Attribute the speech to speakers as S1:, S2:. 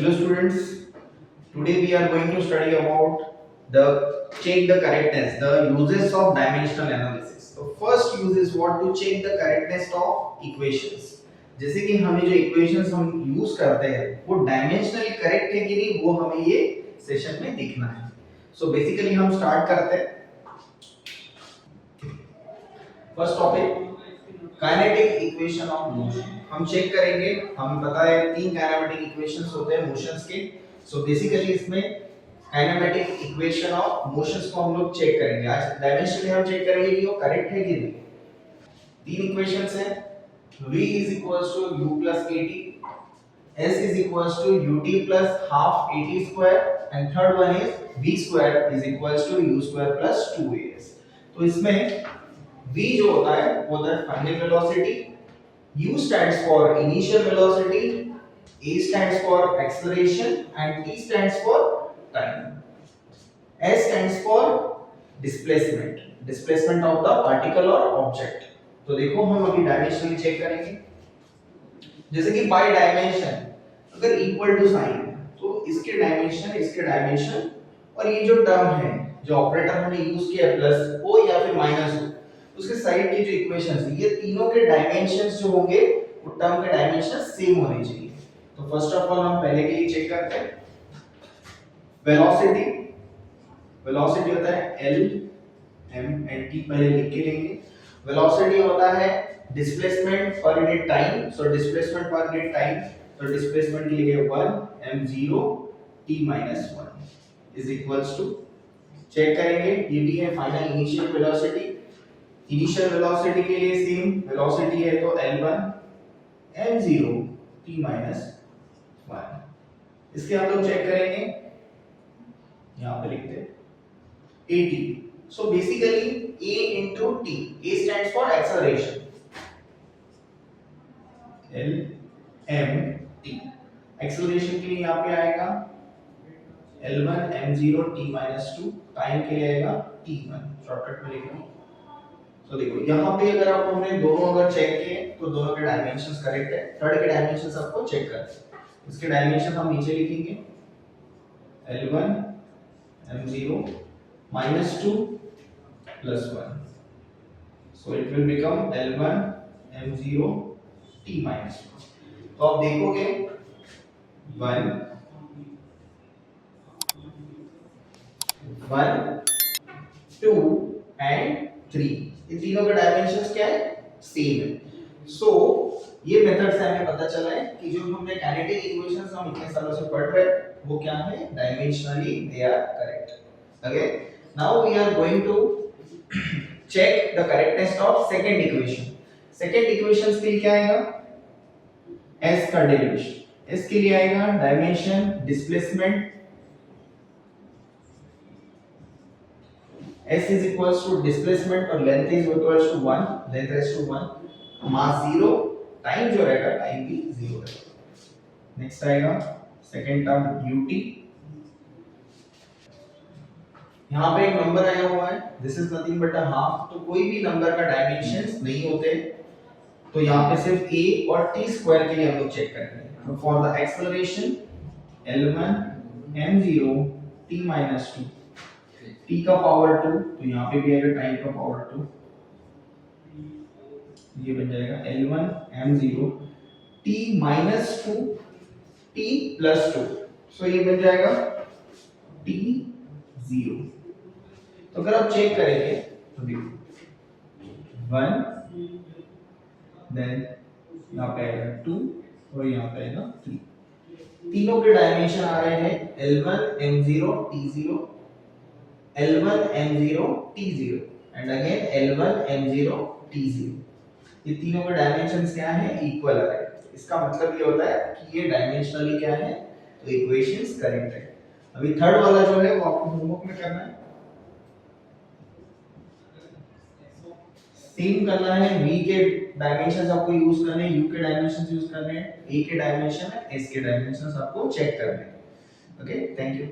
S1: Hello students, today we are going to study about the check the correctness, the uses of dimensional analysis. So first use is what to check the correctness of equations. जैसे कि हमें जो equations हम use करते हैं वो dimensionally correct है कि नहीं वो हमें ये सेशन में देखना है. So basically हम start करते हैं. First topic kinetic equation of motion हम चेक करेंगे. हम पता है तीन काइनेमेटिक इक्वेशंस होते हैं मोशंस के. सो बेसिकली इसमें काइनेमेटिक इक्वेशन ऑफ मोशंस को हम लोग चेक करेंगे. आज डायमेंशनली हम चेक करेंगे कि वो करेक्ट है कि नहीं. तीन इक्वेशंस हैं. v is equals to u plus at, s is equals to ut plus half at square and third one is v square is equals to u square plus 2as. तो इसमें v जो होता है वो होता है final velocity, u stands for initial velocity, a stands for acceleration and t stands for time. s stands for displacement of the particle or object. तो देखो हम अभी डायमेंशनली चेक करेंगे. जैसे कि बाय डायमेंशन अगर इक्वल टू साइन तो इसके डायमेंशन और ये जो टर्म है जो ऑपरेटर हमने यूज किया प्लस हो या फिर माइनस हो उसके साइड की जो इक्वेशंस ये तीनों के डायमेंशंस जो होंगे वो टर्म के डायमेंशन सेम होने चाहिए. तो फर्स्ट ऑफ ऑल हम पहले के लिए चेक करते हैं. वेलोसिटी होता है L M and T पहले लिख के लेंगे. वेलोसिटी होता है displacement per unit time. So displacement per unit time तो डिस्प्लेसमेंट के लिए 1 m0 t - 1 is equals to check करेंगे. ये भी है final initial velocity. Initial velocity के लिए सेम वेलोसिटी है तो L1 m0 t - 1. इसके हम लोग चेक करेंगे. यहां पे लिखते हैं at. So basically a into t. A stands for acceleration. L m t. Acceleration के लिए यहाँ पे आएगा L1 m0 t - 2. टाइम के लिए आएगा t1. शॉर्टकट में लिखेंगे. तो देखो यहाँ पे अगर आप हमने दोनों अगर चेक किए तो दोनों के डायमेंशंस करेक्ट है. थर्ड के डायमेंशंस आपको चेक करते हैं. इसके डायमेंशन हम नीचे लिखेंगे L1 m0 - 2 plus 1. So it will become L1 m0 t - 1. तो आप देखोगे 1 2 एंड 3 ये तीनों के डायमेंशंस क्या है सेम है. सो ये मेथड से हमें पता चला है कि जो हमने काइनेटिक इक्वेशंस हम इतने सालों से पढ़ रहे हैं वो क्या है dimensionally they are correct. Okay now we are going to check the correctness of second equation. second equation के लिए क्या आएगा s का डेरिवेशन. s के लिए आएगा dimension displacement s is equals to displacement और length is equals to 1, length raised to 1, mass 0, time जो रहेगा टाइम भी 0 रहेगा. नेक्स्ट आएगा सेकंड टर्म ut. यहाँ पे एक नंबर आया हुआ है this is nothing but a half. तो कोई भी नंबर का डायमेंशंस नहीं होते तो यहाँ पे सिर्फ a और t स्क्वायर के लिए हम लोग चेक करेंगे. तो for the acceleration L1 m0 t - 2 t का पावर 2 तो यहाँ पे भी आएगा टाइम का पावर 2. ये बन जाएगा L1 m0 t - 2 t + 2. सो ये बन जाएगा t0. तो अगर आप चेक करेंगे तो देखो 1 देन यहाँ पे आएगा 2 और यहाँ पे आएगा 3. तीनों के डायमेंशन आ रहे हैं L1 m0 t0 L1 m0 t0 and again L1 m0 t0. ये तीनों के डायमेंशंस क्या है इक्वल आ रहे हैं. इसका मतलब ये होता है कि ये डायमेंशनली क्या है तो इक्वेशंस करेक्ट है. अभी थर्ड वाला जो है वो आपको होमवर्क में करना है. सेम करना है. v के डायमेंशंस आपको यूज करने हैं, u के डायमेंशंस यूज करने हैं, a के डायमेंशन है, s के डायमेंशंस आपको चेक करने हैं. Okay thank you.